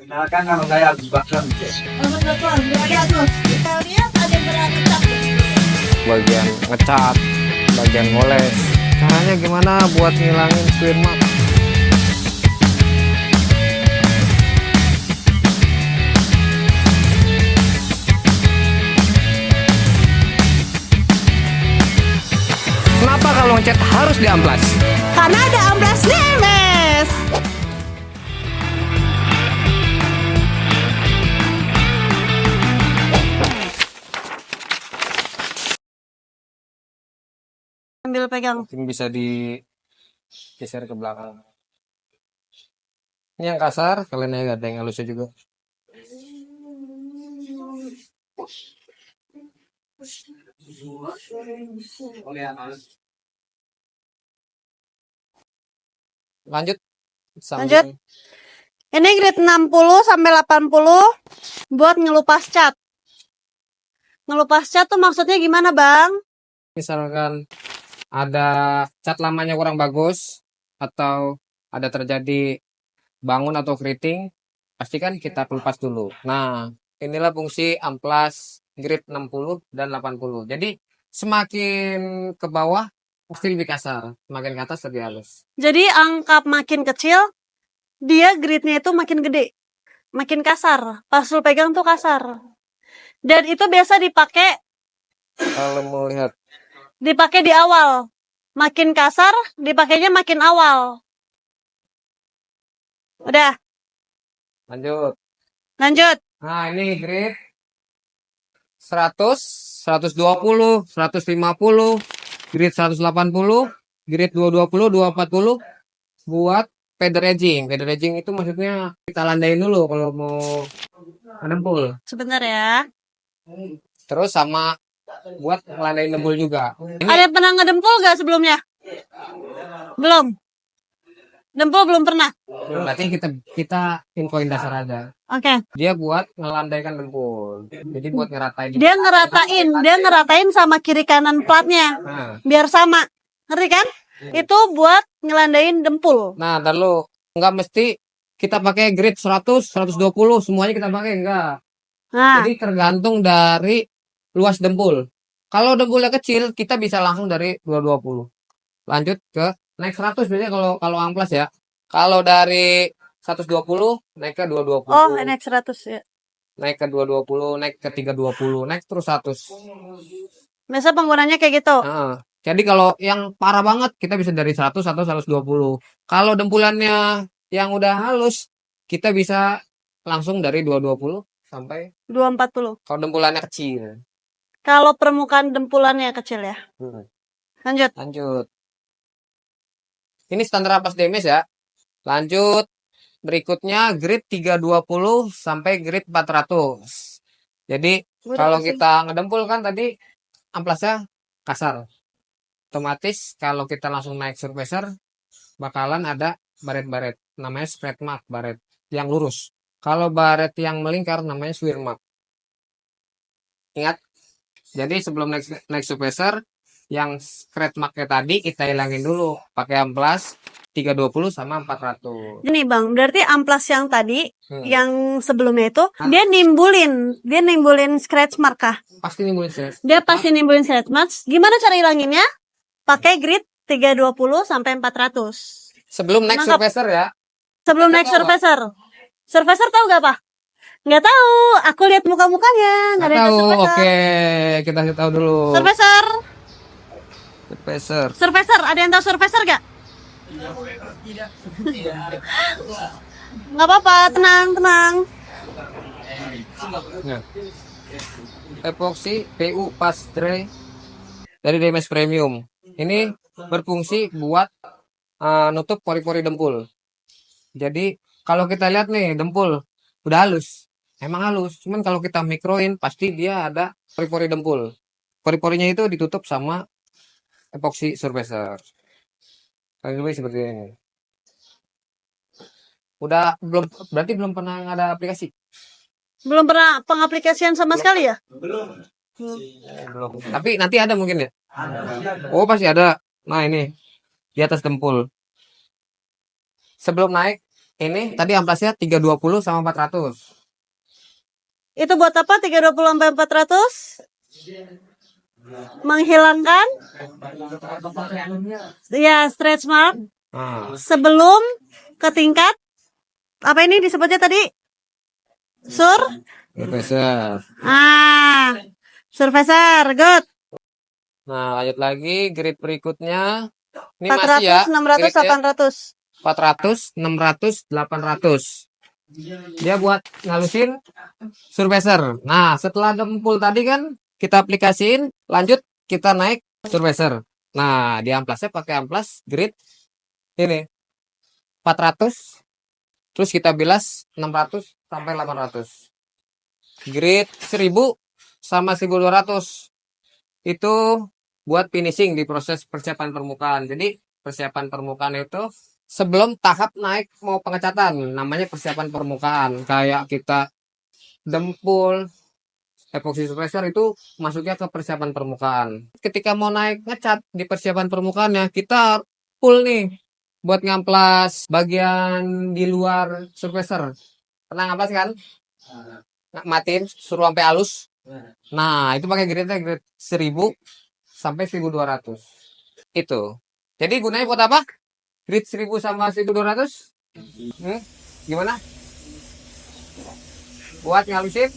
Misalkan kalau saya habis bakar, bagian ngecat, bagian ngoles. Caranya gimana buat ngilangin square mark? Kenapa kalau ngecat harus diamplas? Karena ada amplas Nemes. Ambil pegang. Mungkin bisa digeser ke belakang. Ini yang kasar, kalian ada yang halusnya juga. Lanjut. Lanjut. Ini grade 60 sampai 80 buat ngelupas cat. Ngelupas cat tuh maksudnya gimana, Bang? Misalkan ada cat lamanya kurang bagus atau ada terjadi bangun atau keriting, pastikan kita kelupas dulu. Nah, inilah fungsi amplas grade 60 dan 80. Jadi semakin ke bawah pasti lebih kasar, semakin ke atas lebih halus. Jadi angka makin kecil, dia grade-nya itu makin gede, makin kasar. Pas lu pegang tuh kasar. Dan itu biasa dipakai Kalau mau lihat di awal. Makin kasar, dipakainya makin awal. Udah, lanjut. lanjut. Nah, ini grade 100, 120, 150, grade 180, grade 220, 240 buat feather edging. Feather edging itu maksudnya kita landain dulu kalau mau ngedempul. Sebentar ya. Terus sama buat ngelandain dempul juga. Ini Ada yang pernah ngedempul gak sebelumnya? Belum. Dempul belum pernah. berarti kita infoin dasar aja. Oke. Dia buat ngelandaikan dempul. Jadi buat ngeratain. Dia ngeratain sama kiri kanan platnya. Nah, Biar sama. Ngerti kan? Itu buat ngelandain dempul. nah lalu nggak mesti kita pakai grade 100, 120 semuanya kita pakai enggak. Nah, Jadi tergantung dari luas dempul. Kalau dempulnya kecil, kita bisa langsung dari 220. Lanjut ke naik 100 biasanya kalau amplas ya. Kalau dari 120 naik ke 220. oh NX 100 ya. Naik ke 220, naik ke 320, naik terus 100. Biasa penggunanya kayak gitu. Nah, jadi kalau yang parah banget kita bisa dari 100 atau 120. Kalau dempulannya yang udah halus, kita bisa langsung dari 220 sampai 240. kalau dempulannya kecil. Kalau permukaan dempulannya kecil ya. Lanjut. Lanjut. Ini standar ampas DMS ya. Lanjut. Berikutnya grade 320 sampai grade 400. Jadi kalau kita ngedempul kan tadi amplasnya kasar. Otomatis kalau kita langsung naik surfacer bakalan ada baret-baret. Namanya spread mark baret yang lurus. Kalau baret yang melingkar namanya swirl mark. Ingat. Jadi sebelum naik surfacer yang spread marknya tadi kita hilangin dulu pakai amplas 320 sama 400. Ini Bang, berarti amplas yang tadi yang sebelumnya itu dia nimbulin scratch mark kah? Pasti nimbulin stress. Dia pasti nimbulin scratch mark. Gimana cara hilanginnya? Pakai grid 320 sampai 400. Sebelum naik Nangkap. surfacer ya. Sebelum naik surfacer. Surfacer tahu gak, Pak? Nggak tahu. Aku lihat muka-mukanya, nggak ada yang Tahu. surfacer. Oke, kita kasih tahu dulu. Surfacer. Surfacer. Surfacer, ada yang tahu surfacer gak? Nggak apa-apa, tenang. Nah. Epoxy PU Pastre dari DMS Premium. Ini berfungsi buat nutup pori-pori dempul. Jadi kalau kita lihat nih dempul udah halus, emang halus. Cuman kalau kita mikroin pasti dia ada pori-pori dempul. Pori-porinya itu ditutup sama epoxy surfacer. Kayak seperti ini. Udah berarti belum pernah ada aplikasi? Belum pernah pengaplikasian sama sekali ya? belum. Belum. Tapi nanti ada mungkin ya? Oh pasti ada. Nah ini di atas dempul. Sebelum naik Ini tadi amplasnya 320 sama 400. Itu buat apa 320 sampai 400? Menghilangkan ya stretch mark Nah, sebelum ke tingkat apa ini disebutnya tadi? Surfacer. Surfacer, good. Nah, lanjut lagi grid berikutnya. Ini masih ya 400, 600, gridnya 800. 400, 600, 800. Dia buat ngalusin surfacer. Nah, setelah dempul tadi kan kita aplikasiin, lanjut kita naik surfacer. Nah, di amplasnya pakai amplas grid ini 400, terus kita bilas 600 sampai 800. Grid 1000 sama 1200 itu buat finishing di proses persiapan permukaan. Jadi persiapan permukaan itu sebelum tahap naik mau pengecatan, namanya persiapan permukaan. Kayak kita dempul, epoxy surfacer itu masuknya ke persiapan permukaan. Ketika mau naik ngecat di persiapan permukaannya, kita full nih buat ngamplas bagian di luar surfacer. Pernah ngamplas kan? Matiin, suruh sampai halus. Nah, itu pakai gridnya grid 1000 sampai 1200. Itu. Jadi gunanya buat apa? Grid 1000 sama 1200? Gimana? Buat ngalusin?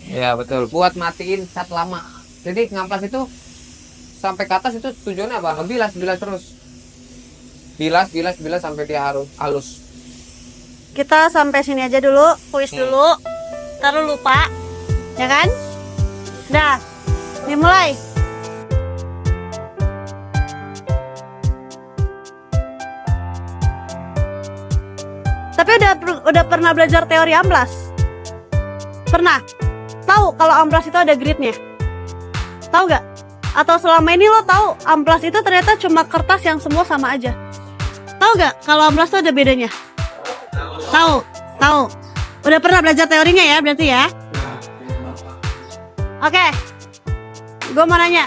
Ya, betul. Buat matiin cat lama. Jadi ngamplas itu sampai ke atas itu tujuannya apa? Ngebilas, bilas terus. Bilas sampai dia halus. Kita sampai sini aja dulu, kuis dulu. Taruh lupa. Ya kan? Dah. Dimulai. Tapi udah pernah belajar teori amplas? Pernah? Tahu kalau amplas itu ada gridnya? Tahu gak? Atau selama ini lo tahu amplas itu ternyata cuma kertas yang semua sama aja? Tahu gak kalau amplas itu ada bedanya? Tahu? Tahu? Udah pernah belajar teorinya ya berarti ya? Oke. Gue mau nanya.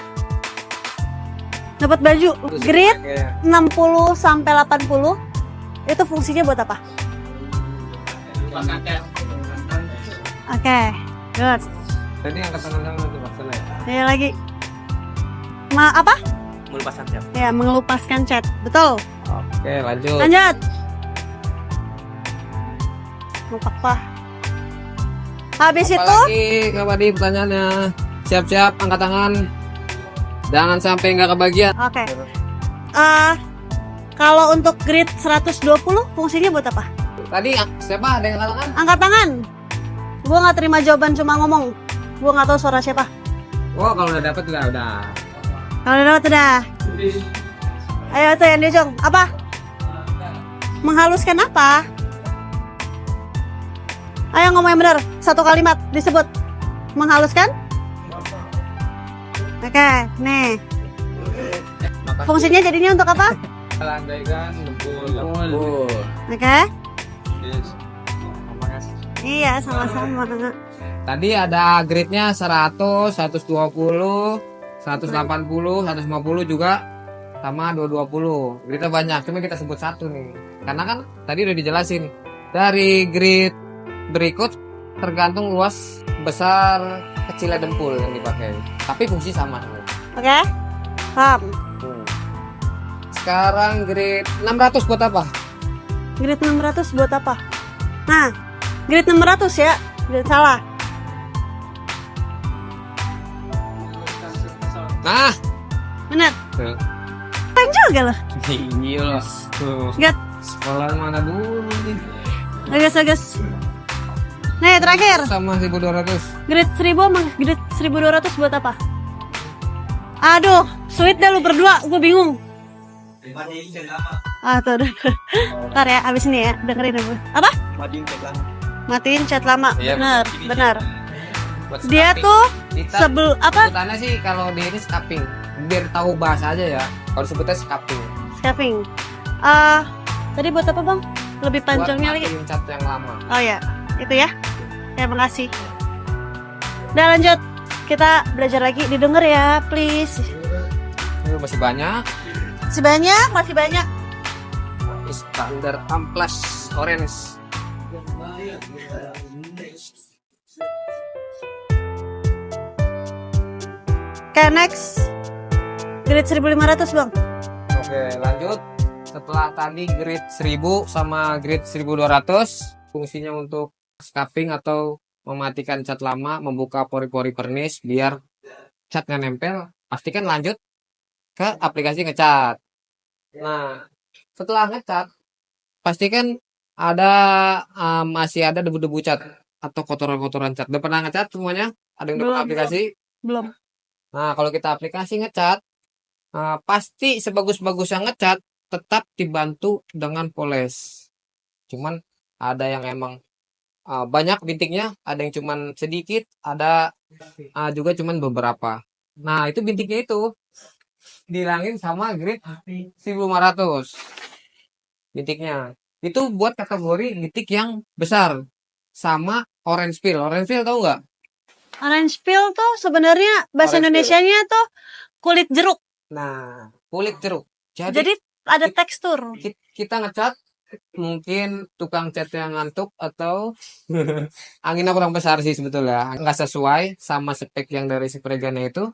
Dapat baju grid 60 sampai 80 itu fungsinya buat apa? Oke, good. Tadi angkat tangan itu maksudnya. Ya lagi. Apa? Melepaskan cat. Ya, mengelupaskan cat. Betul. Oke, lanjut. Lanjut. Lupa apa? Habis itu Apalagi Kak pertanyaannya. Siap-siap angkat tangan. Jangan sampai nggak kebagian. oke. Kalau untuk grid 120 fungsinya buat apa? Tadi siapa ada yang angkat tangan? Angkat tangan. Gua nggak terima jawaban, cuma ngomong. Gua nggak tahu suara siapa. Oh, kalau udah dapet udah. Kalau udah dapat udah. Ayo tuh yang diujung. Apa? Menghaluskan apa? Ayo ngomong yang benar. Satu kalimat disebut. Menghaluskan? Oke, nih. Fungsinya jadinya untuk apa? Landaikan dempul. Oke. Iya, sama-sama. Tadi ada gridnya 100, 120, 180, 150 juga sama 220. Gridnya banyak, cuma kita sebut satu nih. Karena kan tadi udah dijelasin. Dari grid berikut tergantung luas besar kecilnya dempul yang dipakai. Tapi fungsi sama. Oke. Paham. Sekarang grid 600 buat apa? Grid 600 buat apa? Nah, grid 600 ya. Grid salah. Nah, Bener. tuh. Kan juga loh. Iya. Tuh. Gat. Sekolah mana dulu nih? Agus. Nih, terakhir. Sama 1200. Grid 1000 sama grid 1200 buat apa? Aduh, sweet dah lu berdua. Gue bingung. Tuh udah. Ntar ya, abis ini ya. Dengerin aku. Apa? Matiin chat lama. Iya, benar. Buat Dia scrapping. tuh Kita sebelum apa? sebutannya sih kalau di ini scrapping. Biar tahu bahasa aja ya. Kalau sebutnya scrapping. Scrapping. Tadi buat apa bang? Lebih panjangnya Buat lagi. matiin cat yang lama. Oh ya, itu ya. Terima kasih. Udah lanjut. Kita belajar lagi. Didengar ya, please. Ini masih banyak. Masih banyak. Standar Amplas Orange. Oke, next. Grade 1500, Bang. Oke, lanjut. Setelah tadi grade 1000 sama grade 1200, fungsinya untuk scuffing atau mematikan cat lama, membuka pori-pori pernis biar cat nggak nempel. Pastikan lanjut ke aplikasi ngecat. Nah, setelah ngecat, pastikan ada masih ada debu-debu cat atau kotoran-kotoran cat. Udah pernah ngecat semuanya? Ada yang udah pernah Belum. aplikasi? Belum. Nah, kalau kita aplikasi ngecat, pasti sebagus-bagusnya ngecat tetap dibantu dengan poles. Cuman ada yang emang banyak bintiknya, ada yang cuman sedikit, ada juga cuman beberapa. Nah, itu bintiknya itu dihilangin sama grade 1500 bintiknya. Itu buat kategori bintik yang besar. Sama orange peel. Orange peel tahu nggak? Orange peel tuh sebenarnya bahasa Orange peel. Indonesianya tuh kulit jeruk. Nah, kulit jeruk. Jadi ada tekstur. Kita ngecat, mungkin tukang catnya ngantuk atau anginnya kurang besar sih sebetulnya. Nggak sesuai sama spek yang dari si Pregana itu.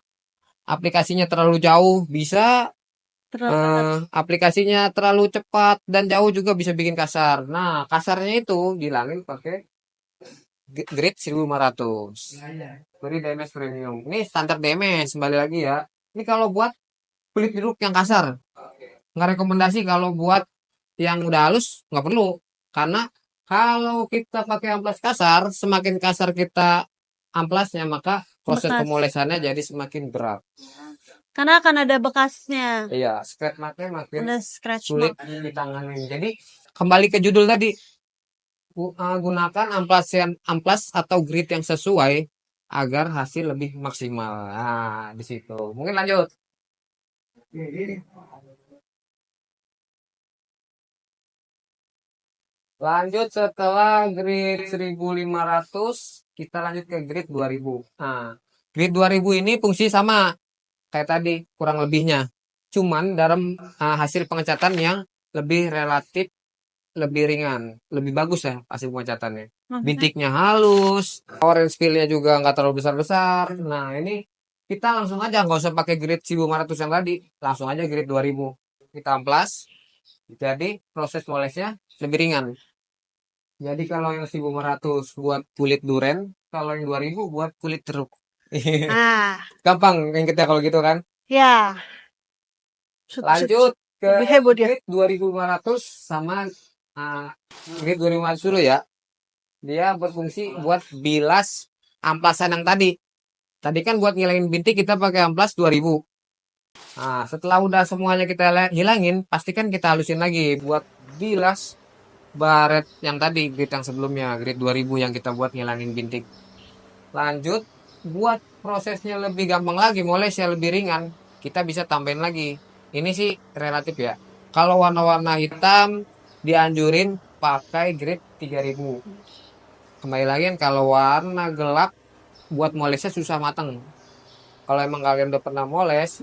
Aplikasinya terlalu jauh bisa, aplikasinya terlalu cepat dan jauh juga bisa bikin kasar. Nah, kasarnya itu dihilangin pakai grade 1500. Beri DMS premium. Ini standar DMS kembali lagi ya. Ini kalau buat kulit jeruk yang kasar. Nggak rekomendasi kalau buat yang udah halus, nggak perlu. Karena kalau kita pakai amplas kasar, semakin kasar kita amplasnya, maka proses Bekas. pemolesannya jadi semakin berat. Karena akan ada bekasnya. Iya, scratch marknya makin Ada scratch sulit mark. ditangani. Jadi kembali ke judul tadi, gunakan amplas atau grit yang sesuai agar hasil lebih maksimal. Nah, di situ. Mungkin lanjut. Lanjut setelah grid 1500, kita lanjut ke grid 2000. Nah, grid 2000 ini fungsi sama kayak tadi, kurang lebihnya. Cuman dalam hasil pengecatan yang lebih relatif lebih ringan, lebih bagus ya hasil pengecatannya. Bintiknya halus, orange peel-nya juga nggak terlalu besar-besar. Nah, ini kita langsung aja nggak usah pakai grid 1500 yang tadi, langsung aja grid 2000. Kita amplas. Jadi proses molesnya lebih ringan. Jadi kalau yang 1500 buat kulit duren, kalau yang 2000 buat kulit jeruk. Nah, Gampang yang kita kalau gitu kan. ya. Lanjut ke Lebih heboh dia. grid 2500 sama grid 2500 dulu ya. Dia berfungsi buat bilas amplasan yang tadi. Tadi kan buat ngilangin bintik kita pakai amplas 2000. Nah, setelah udah semuanya kita hilangin, pastikan kita halusin lagi buat bilas baret yang tadi, grid yang sebelumnya, grid 2000 yang kita buat ngilangin bintik. Lanjut, buat prosesnya lebih gampang lagi, molesnya lebih ringan, kita bisa tambahin lagi. Ini sih relatif ya. Kalau warna-warna hitam dianjurin pakai grid 3000. Kembali lagi kan, kalau warna gelap buat molesnya susah mateng. Kalau emang kalian udah pernah moles,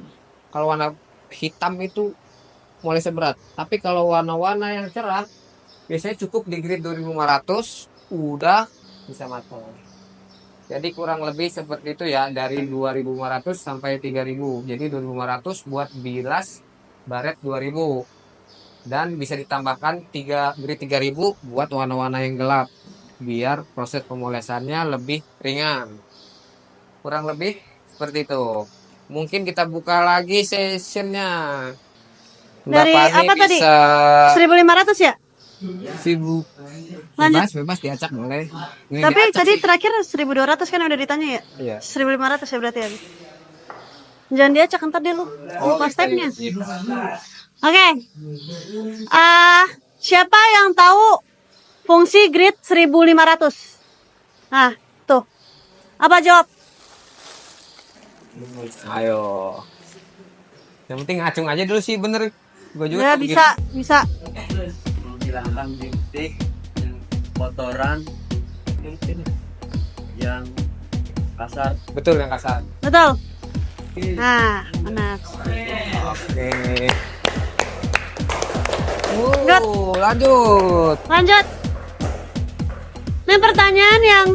kalau warna hitam itu molesnya berat. Tapi kalau warna-warna yang cerah, biasanya cukup di grid 2500 udah bisa matang. Jadi kurang lebih seperti itu ya, dari 2500 sampai 3000. Jadi 2500 buat bilas baret 2000. Dan bisa ditambahkan grid 3000 buat warna-warna yang gelap, biar proses pemolesannya lebih ringan. Kurang lebih seperti itu. Mungkin kita buka lagi sessionnya. Dari apa tadi? Bisa 1500 ya? 1000. Lanjut. Bebas diacak boleh. Ini Tapi diacak tadi sih. terakhir 1200 kan udah ditanya ya? Iya. 1500 ya berarti ya? Jangan diacak ntar deh lu. Lupa stepnya. Oke. Siapa yang tahu fungsi grid 1500? Nah, tuh. Apa jawab? Ayo. Yang penting ngacung aja dulu sih, bener. Gue juga Ya bisa. menghilangkan bintik kotoran yang kasar. Betul yang kasar. Betul. Nah, benar. Oke. Lanjut. Lanjut. Nah, pertanyaan yang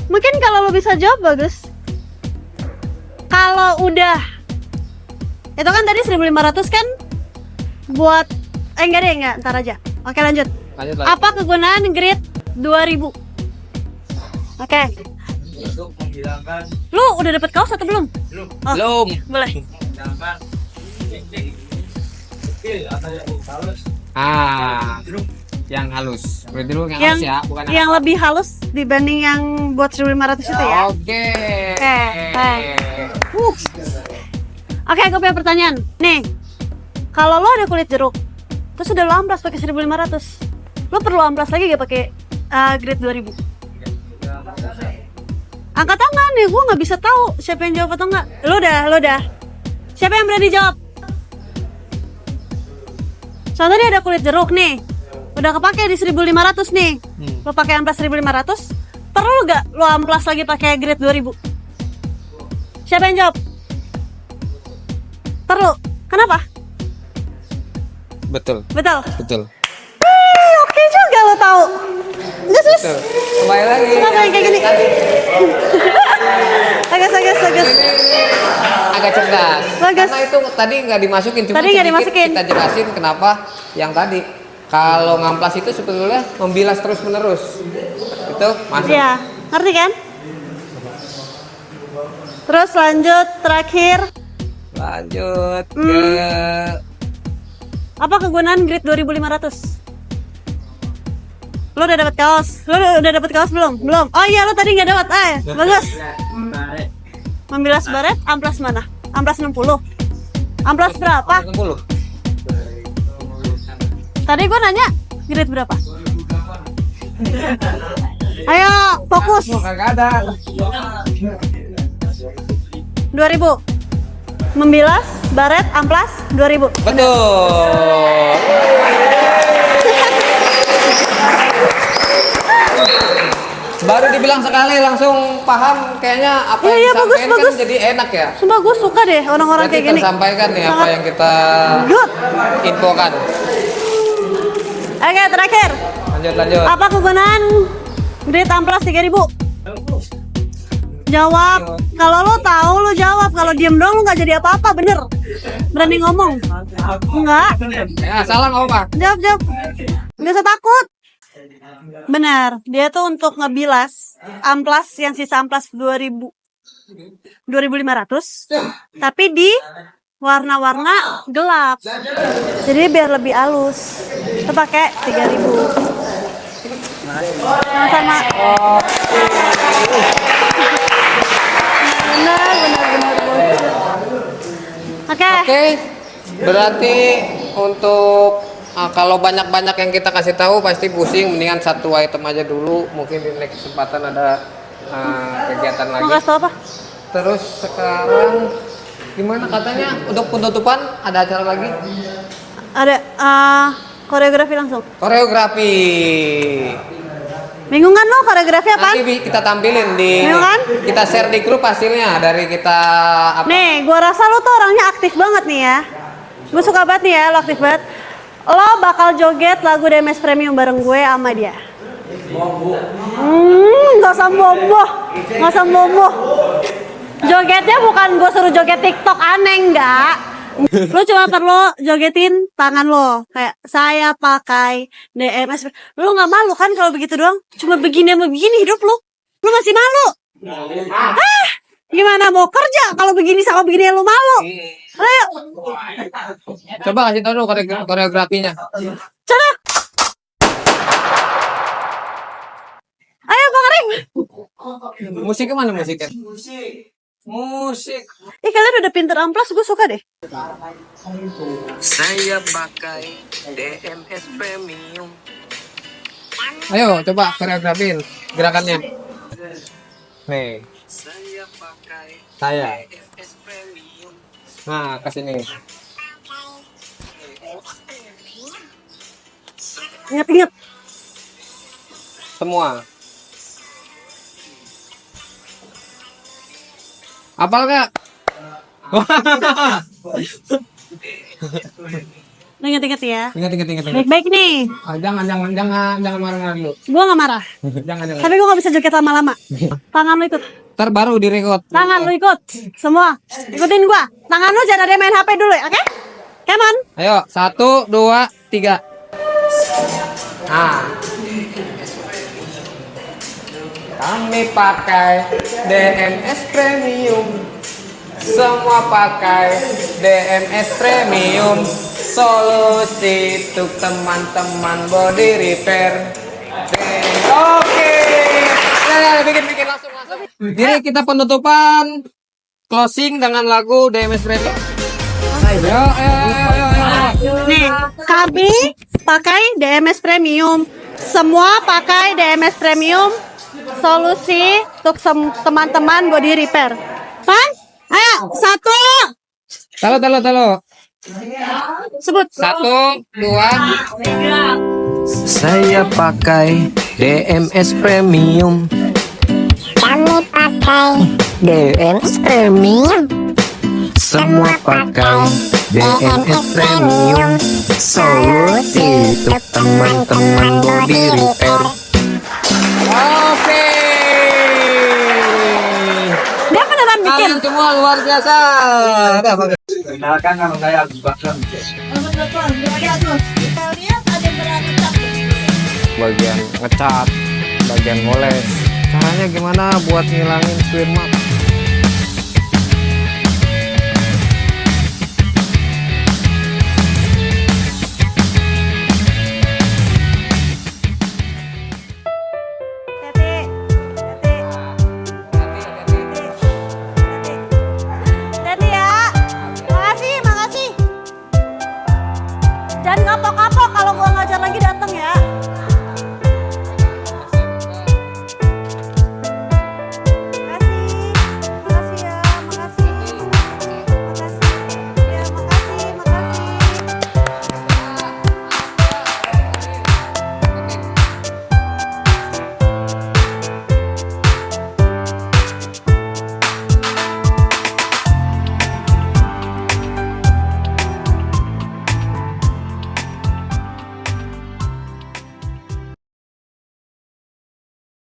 mungkin kalau lo bisa jawab bagus. Kalau udah, itu kan tadi 1.500 kan buat, enggak deh, enggak, ntar aja. Oke, lanjut. Lanjut. Apa kegunaan grid 2000? Oke. Untuk menghilangkan Lu udah dapet kaos atau belum? Oh, Belum. boleh. menghilangkan titik kecil atau yang halus. Yang halus. Berarti dulu yang Yang halus ya, bukan yang lebih halus dibanding yang buat 1.500 itu ya. Oke. Oke, gue punya pertanyaan. Nih, kalau lo ada kulit jeruk, terus udah lo amplas pakai 1.500, lo perlu amplas lagi gak pakai grade 2000? Angkat tangan nih, gue nggak bisa tahu siapa yang jawab atau enggak. Lo dah. Siapa yang berani jawab? Soalnya dia ada kulit jeruk nih, udah kepake di 1.500 nih. Lo pakai amplas 1.500, perlu gak lo amplas lagi pakai grade 2000? Siapa yang jawab? Perlu. Kenapa? Betul. Oke juga lo tahu. Gus. Kembali lagi. Kenapa yang kayak gini? Agak. Agak cerdas. Bagus. Karena itu tadi nggak dimasukin, cuma Tadi nggak sedikit dimasukin. kita jelasin kenapa yang tadi. Kalau ngamplas itu sebetulnya membilas terus menerus. Itu masuk. Iya, ngerti kan? Terus lanjut terakhir. Lanjut ke Apa kegunaan grid 2.500? Lo udah dapat kaos? Lo udah dapat kaos belum? Belum. Oh iya, lo tadi nggak dapat. Bagus. Membilas baret, amplas mana? Amplas 60. Amplas berapa? 60. Tadi gua nanya grade berapa? Ayo, fokus. Kagak ada. 2000. Membilas baret, amplas 2000. Betul. Baru dibilang sekali langsung paham kayaknya apa yang Iya, bagus, disampaikan bagus. kan jadi enak ya. Sumpah gue suka deh orang-orang Berarti kayak gini. tersampaikan nih apa Sangat yang kita good. infokan. Oke, terakhir. Lanjut. Apa kegunaan grid amplas 3000? Jawab. Kalau lo tahu lo jawab. Kalau diem dong lo nggak jadi apa-apa, bener. Berani ngomong? Enggak. Ya, salah nggak apa? Jawab. Nggak usah takut. Benar. Dia tuh untuk ngebilas amplas yang sisa amplas 2500, tapi di warna-warna gelap. Jadi biar lebih halus. Itu pakai 3000. Sama-sama. Benar. Oke. Berarti untuk kalau banyak-banyak yang kita kasih tahu pasti pusing, mendingan satu item aja dulu. Mungkin di next kesempatan ada kegiatan Mau lagi. kasih tau apa? Terus sekarang gimana katanya untuk penutupan ada acara lagi? Ada koreografi langsung. Koreografi. Bingung kan lo koreografi apaan? Nanti kita tampilin di Bingung kan? kita share di grup hasilnya dari kita apa? Nih, gua rasa lo tuh orangnya aktif banget nih ya. Gue suka banget nih ya, lo aktif banget. Lo bakal joget lagu DMS Premium bareng gue sama dia. Gak usah boboh. Jogetnya bukan gue suruh joget TikTok aneh, enggak. Lo cuma perlu jogetin tangan lo. Kayak saya pakai DMS. Lo gak malu kan kalau begitu doang? Cuma begini sama begini hidup lo. Lo masih malu? Gimana mau kerja kalau begini sama begini lo malu? Ayo. Coba kasih tahu dong koreografinya. Coba. Ayo Bang Ring. Musiknya mana musiknya? Musik. Kalian udah pinter amplas, gue suka deh. Saya pakai DMS Premium. Ayo coba koreografin gerakannya. Nih. Saya. DMS Premium. Nah, ke sini. Ingat-ingat. Semua. Apal gak? Lo inget-inget ya. Ingat. Baik-baik nih. Jangan marah dulu. Gue gak marah. Jangan. Tapi gue gak bisa joget lama-lama. Tangan lo ikut. Ntar baru direkod. Tangan lo ikut. Semua. Ikutin gue. Tangan lo jangan ada yang main HP dulu ya, oke? Come on. Ayo, 1, 2, 3. Nah. Kami pakai DMS Premium. Semua pakai DMS Premium. Solusi untuk teman-teman body repair. Oke. Ya, bikin langsung. Jadi kita penutupan closing dengan lagu DMS Premium. Ayo. Nih, kami pakai DMS Premium. Semua pakai DMS Premium. Solusi untuk teman-teman body repair. Pan? Ayo, 1. Talo. Sebut. 1, 2. Saya pakai DMS Premium. Kami pakai DMS Premium. Semua pakai DMS Premium. Solusi untuk teman-teman body repair. Oke. Dia beneran bikin. Kalian semua luar biasa. Kenalkan nama saya Agus Bakson. Bagian ngecat, bagian ngoles. Caranya gimana buat ngilangin squid mark?